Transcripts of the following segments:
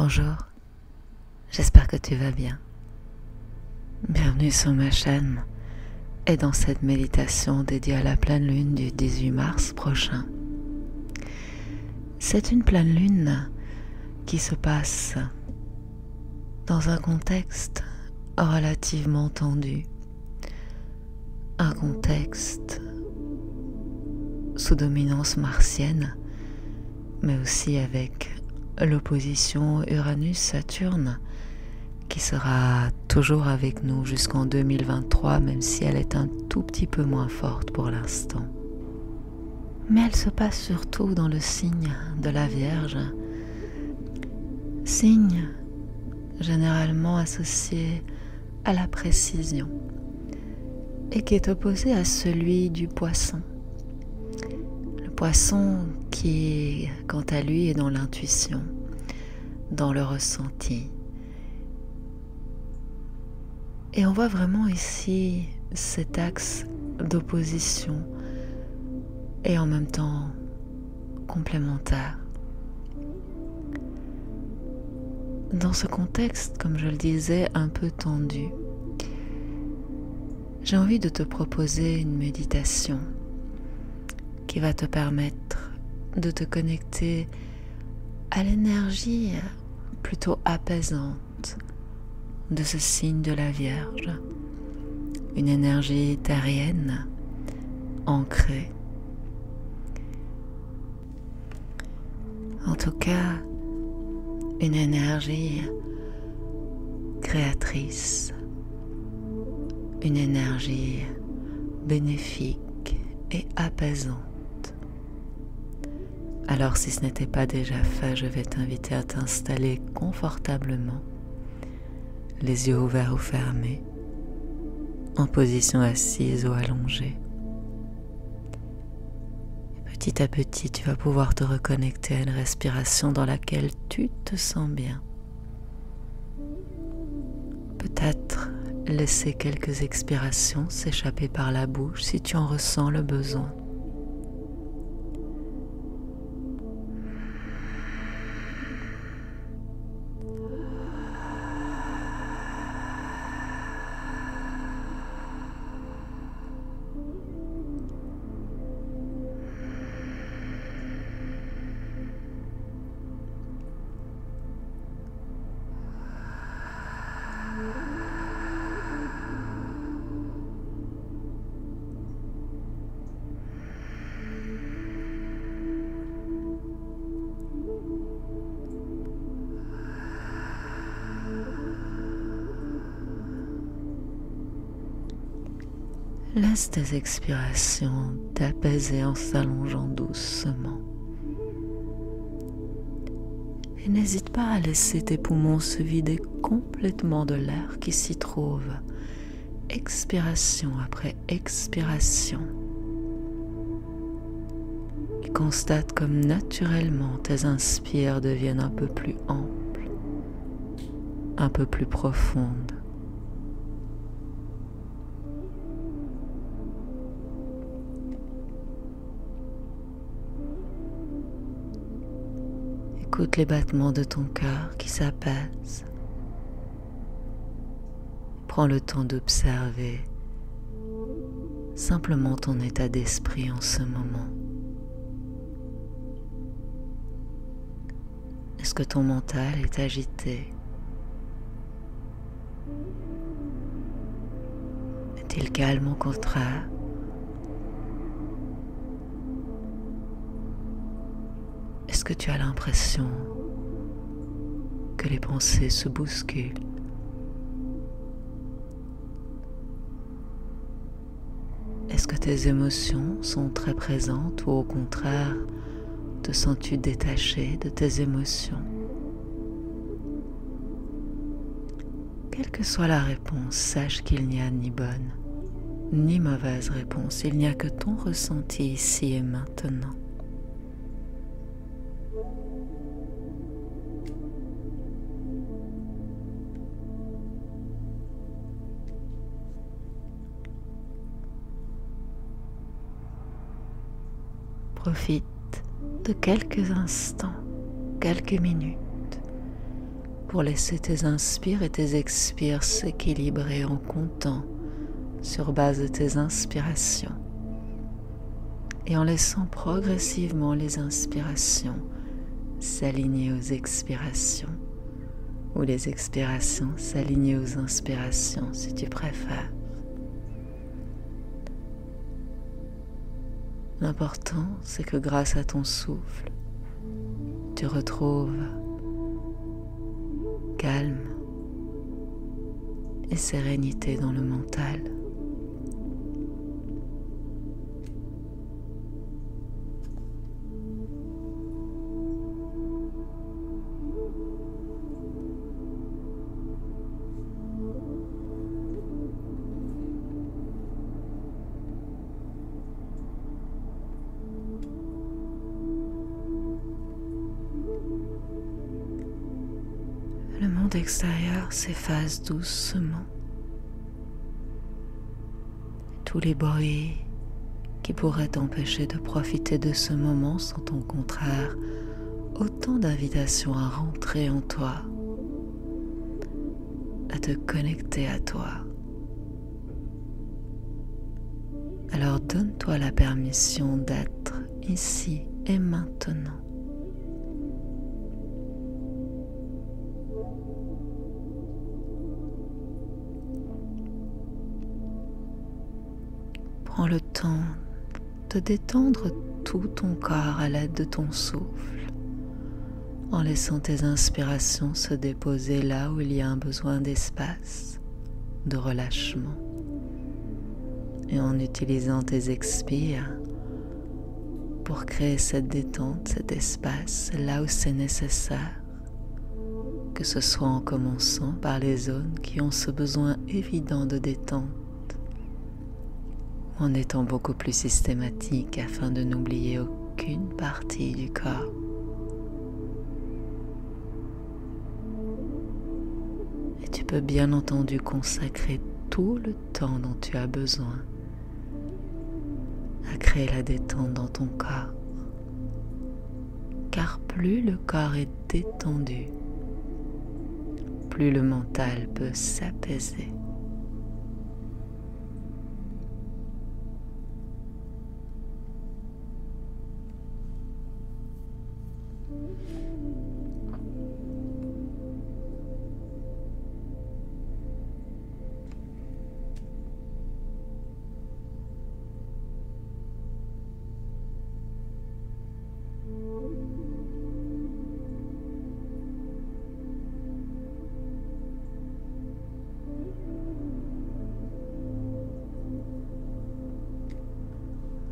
Bonjour, j'espère que tu vas bien. Bienvenue sur ma chaîne et dans cette méditation dédiée à la pleine lune du 18 mars prochain. C'est une pleine lune qui se passe dans un contexte relativement tendu, un contexte sous dominance martienne, mais aussi avec l'opposition Uranus-Saturne qui sera toujours avec nous jusqu'en 2023, même si elle est un tout petit peu moins forte pour l'instant. Mais elle se passe surtout dans le signe de la Vierge, signe généralement associé à la précision et qui est opposé à celui du Poisson. Le Poisson qui, quant à lui, est dans l'intuition, dans le ressenti. Et on voit vraiment ici cet axe d'opposition et en même temps complémentaire. Dans ce contexte, comme je le disais, un peu tendu, j'ai envie de te proposer une méditation qui va te permettre de te connecter à l'énergie plutôt apaisante de ce signe de la Vierge, une énergie terrienne, ancrée. En tout cas, une énergie créatrice, une énergie bénéfique et apaisante. Alors si ce n'était pas déjà fait, je vais t'inviter à t'installer confortablement, les yeux ouverts ou fermés, en position assise ou allongée. Et petit à petit, tu vas pouvoir te reconnecter à une respiration dans laquelle tu te sens bien. Peut-être laisser quelques expirations s'échapper par la bouche si tu en ressens le besoin. Laisse tes expirations t'apaiser en s'allongeant doucement. Et n'hésite pas à laisser tes poumons se vider complètement de l'air qui s'y trouve, expiration après expiration. Et constate comme naturellement tes inspires deviennent un peu plus amples, un peu plus profondes. Écoute les battements de ton cœur qui s'apaisent. Prends le temps d'observer simplement ton état d'esprit en ce moment. Est-ce que ton mental est agité? Est-il calme au contraire? Est-ce que tu as l'impression que les pensées se bousculent? Est-ce que tes émotions sont très présentes ou au contraire, te sens-tu détaché de tes émotions? Quelle que soit la réponse, sache qu'il n'y a ni bonne ni mauvaise réponse. Il n'y a que ton ressenti ici et maintenant. Profite de quelques instants, quelques minutes, pour laisser tes inspires et tes expires s'équilibrer en comptant sur base de tes inspirations et en laissant progressivement les inspirations s'aligner aux expirations ou les expirations s'aligner aux inspirations si tu préfères. L'important, c'est que grâce à ton souffle, tu retrouves calme et sérénité dans le mental. Le monde extérieur s'efface doucement. Tous les bruits qui pourraient t'empêcher de profiter de ce moment sont au contraire autant d'invitations à rentrer en toi, à te connecter à toi. Alors donne-toi la permission d'être ici et maintenant. Prends le temps de détendre tout ton corps à l'aide de ton souffle, en laissant tes inspirations se déposer là où il y a un besoin d'espace, de relâchement, et en utilisant tes expires pour créer cette détente, cet espace là où c'est nécessaire, que ce soit en commençant par les zones qui ont ce besoin évident de détente, en étant beaucoup plus systématique afin de n'oublier aucune partie du corps. Et tu peux bien entendu consacrer tout le temps dont tu as besoin à créer la détente dans ton corps. Car plus le corps est détendu, plus le mental peut s'apaiser.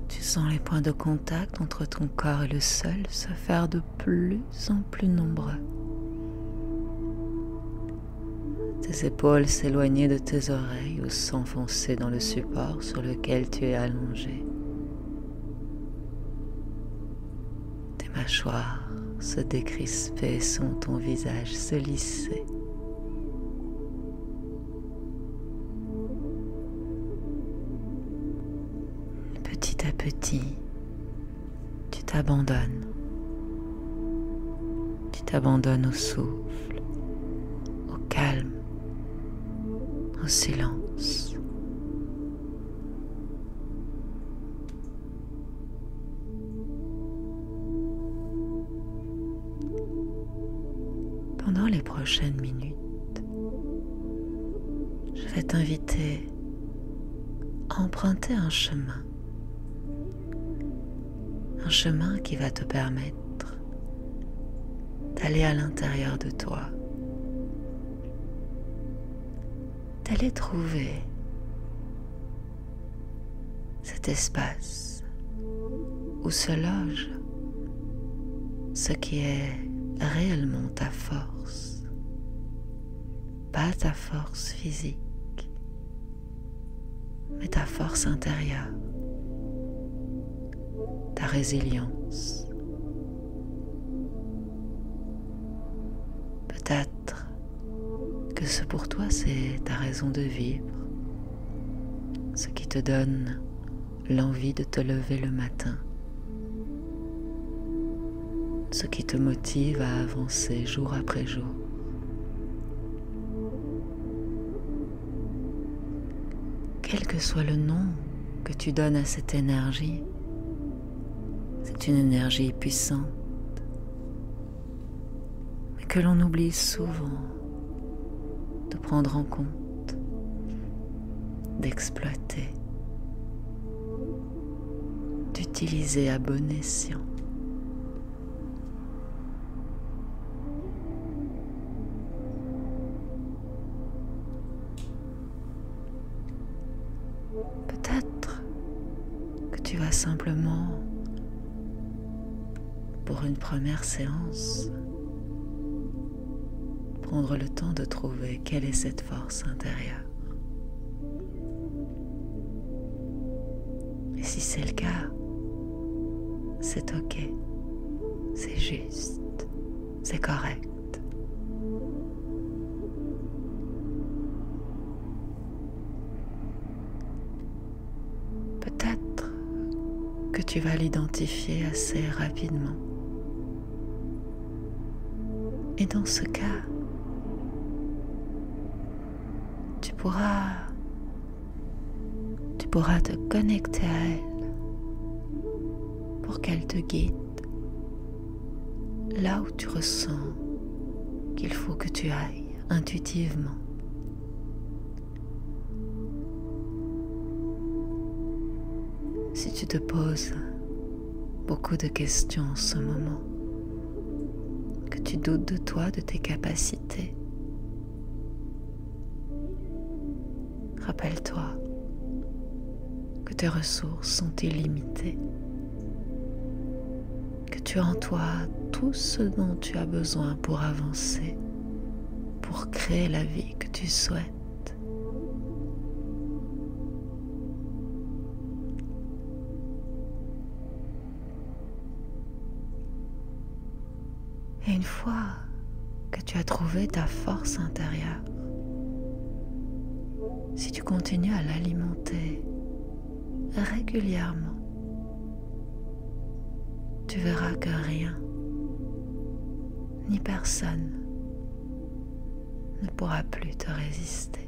Tu sens les points de contact entre ton corps et le sol se faire de plus en plus nombreux. Tes épaules s'éloigner de tes oreilles ou s'enfoncer dans le support sur lequel tu es allongé. Tes mâchoires se décrisper sans ton visage se lisser. Petit à petit, tu t'abandonnes. Tu t'abandonnes au souffle, au calme, au silence. Pendant les prochaines minutes, je vais t'inviter à emprunter un chemin qui va te permettre d'aller à l'intérieur de toi, d'aller trouver cet espace où se loge ce qui est réellement ta force, pas ta force physique, mais ta force intérieure, ta résilience. Peut-être que ce pour toi c'est ta raison de vivre, ce qui te donne l'envie de te lever le matin, ce qui te motive à avancer jour après jour. quel que soit le nom que tu donnes à cette énergie, c'est une énergie puissante, mais que l'on oublie souvent de prendre en compte, d'exploiter, d'utiliser à bon escient. Peut-être que tu vas simplement, pour une première séance, prendre le temps de trouver quelle est cette force intérieure. Et si c'est le cas, c'est ok, c'est juste, c'est correct. Peut-être que tu vas l'identifier assez rapidement. Et dans ce cas, tu pourras te connecter à elle pour qu'elle te guide là où tu ressens qu'il faut que tu ailles intuitivement. Si tu te poses beaucoup de questions en ce moment, que tu doutes de toi, de tes capacités, rappelle-toi que tes ressources sont illimitées, que tu as en toi tout ce dont tu as besoin pour avancer, pour créer la vie que tu souhaites. Et une fois que tu as trouvé ta force intérieure, si tu continues à l'alimenter régulièrement, tu verras que rien ni personne ne pourra plus te résister.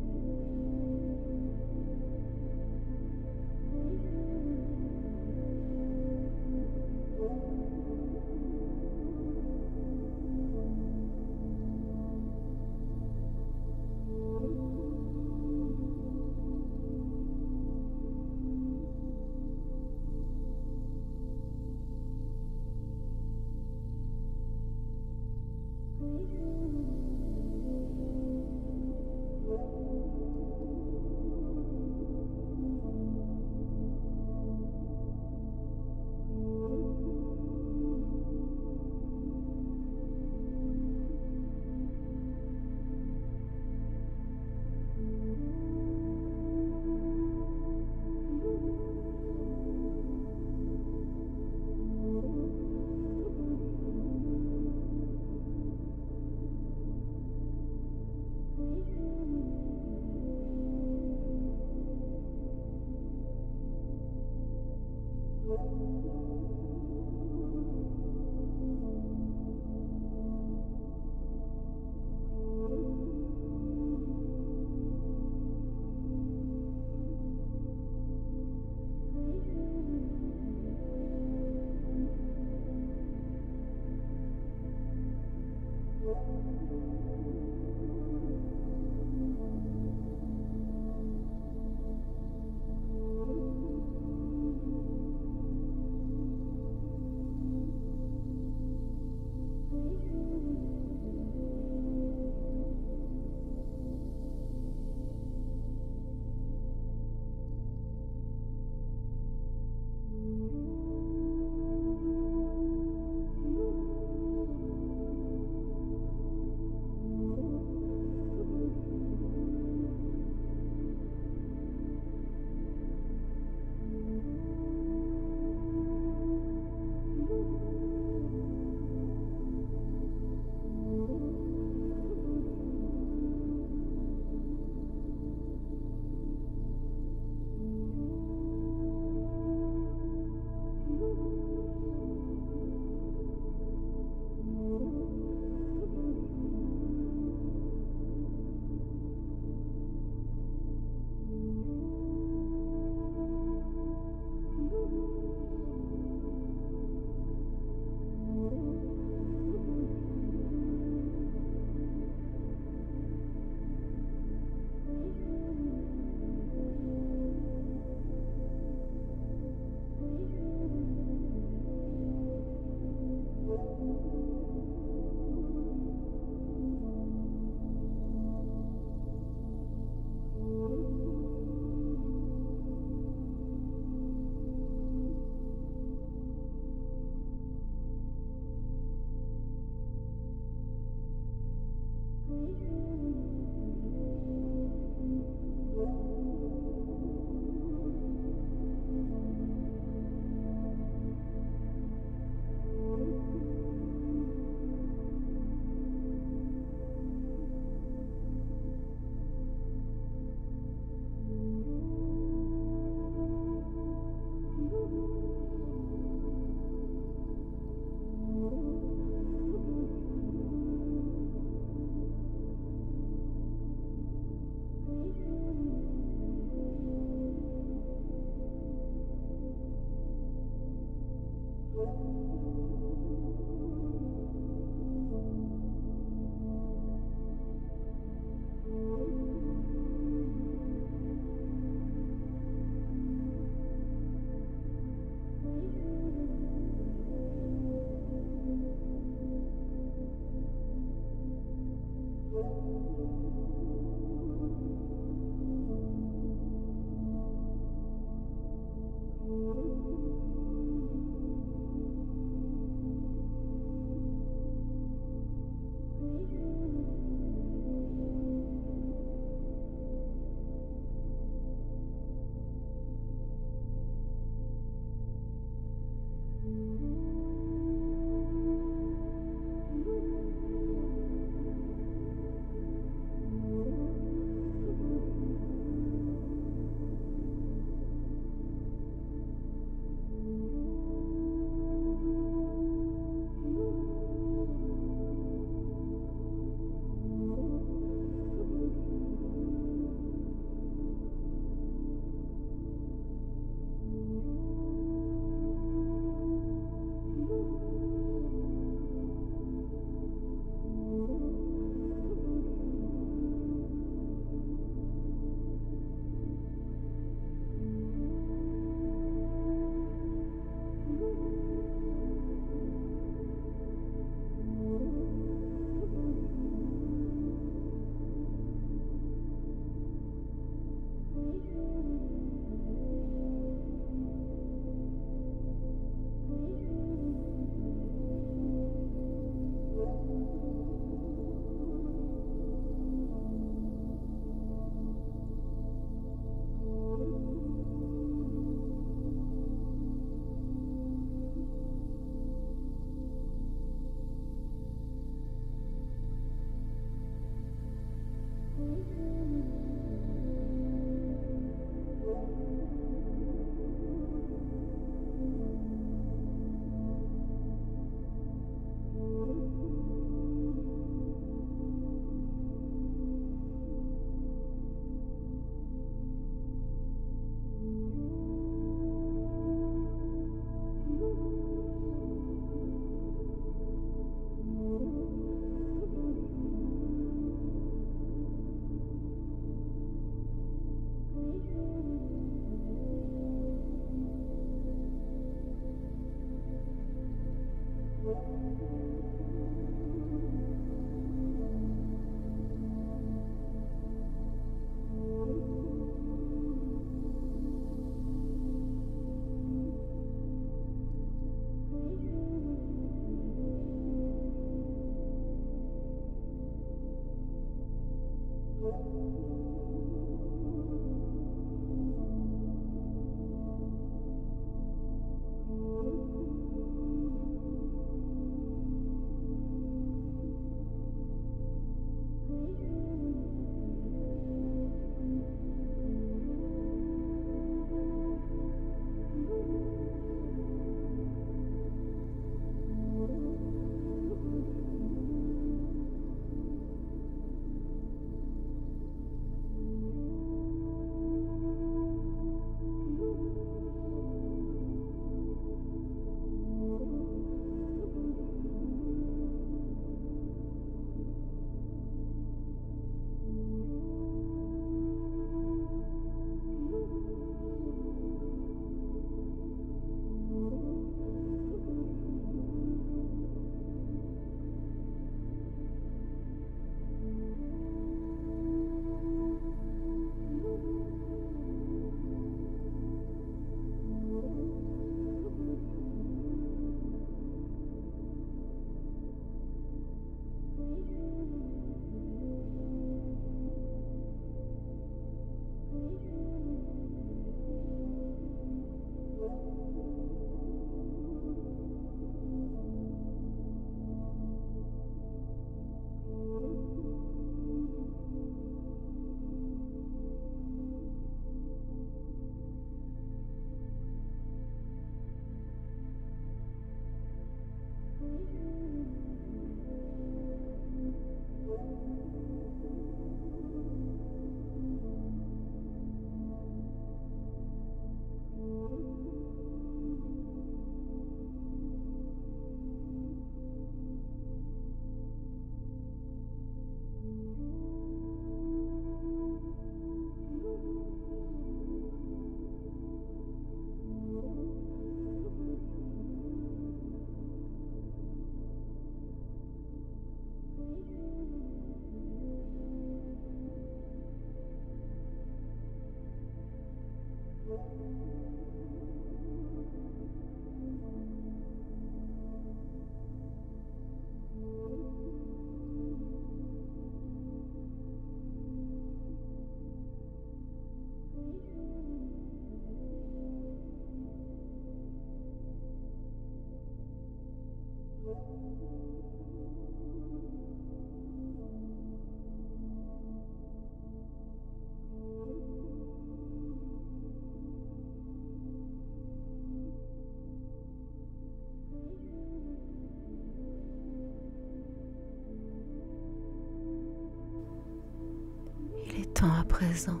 Il est temps à présent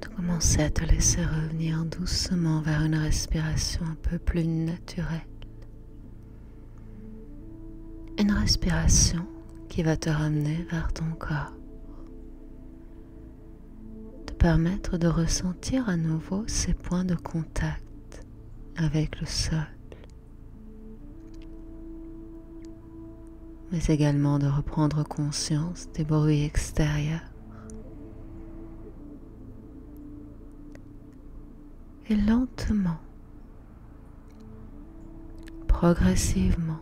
de commencer à te laisser revenir doucement vers une respiration un peu plus naturelle. Une respiration qui va te ramener vers ton corps, te permettre de ressentir à nouveau ces points de contact avec le sol, mais également de reprendre conscience des bruits extérieurs. Et lentement, progressivement,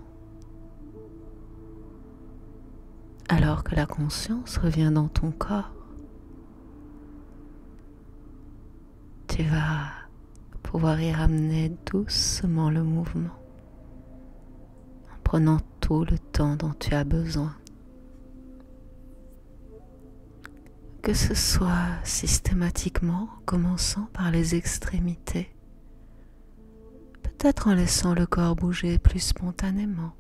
alors que la conscience revient dans ton corps, tu vas pouvoir y ramener doucement le mouvement, en prenant tout le temps dont tu as besoin. Que ce soit systématiquement en commençant par les extrémités, peut-être en laissant le corps bouger plus spontanément.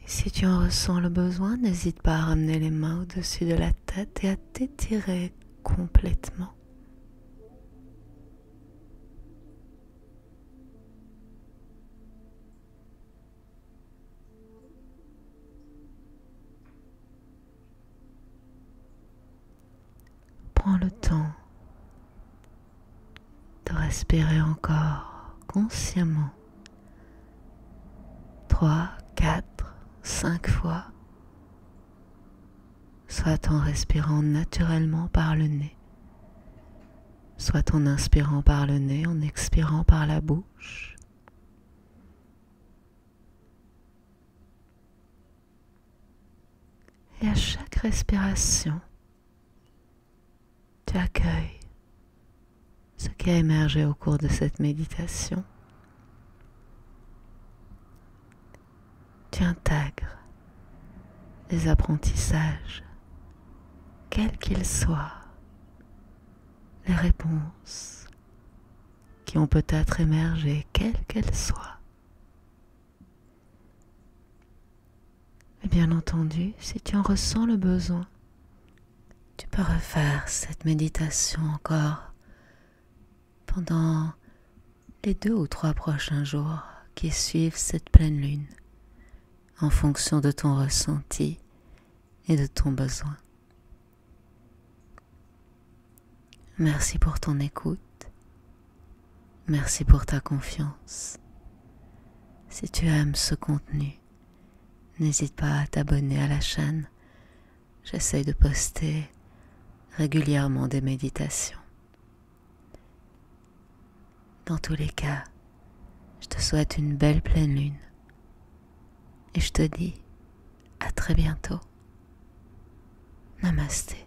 Et si tu en ressens le besoin, n'hésite pas à ramener les mains au-dessus de la tête et à t'étirer complètement. Prends le temps de respirer encore consciemment 3, 4, 5 fois, soit en respirant naturellement par le nez, soit en inspirant par le nez, en expirant par la bouche. Et à chaque respiration, tu accueilles ce qui a émergé au cours de cette méditation. Tu intègres les apprentissages, quels qu'ils soient, les réponses qui ont peut-être émergé, quelles qu'elles soient. Et bien entendu, si tu en ressens le besoin, tu peux refaire cette méditation encore pendant les 2 ou 3 prochains jours qui suivent cette pleine lune, en fonction de ton ressenti et de ton besoin. Merci pour ton écoute. Merci pour ta confiance. Si tu aimes ce contenu, n'hésite pas à t'abonner à la chaîne. J'essaye de poster régulièrement des méditations. Dans tous les cas, je te souhaite une belle pleine lune et je te dis à très bientôt. Namasté.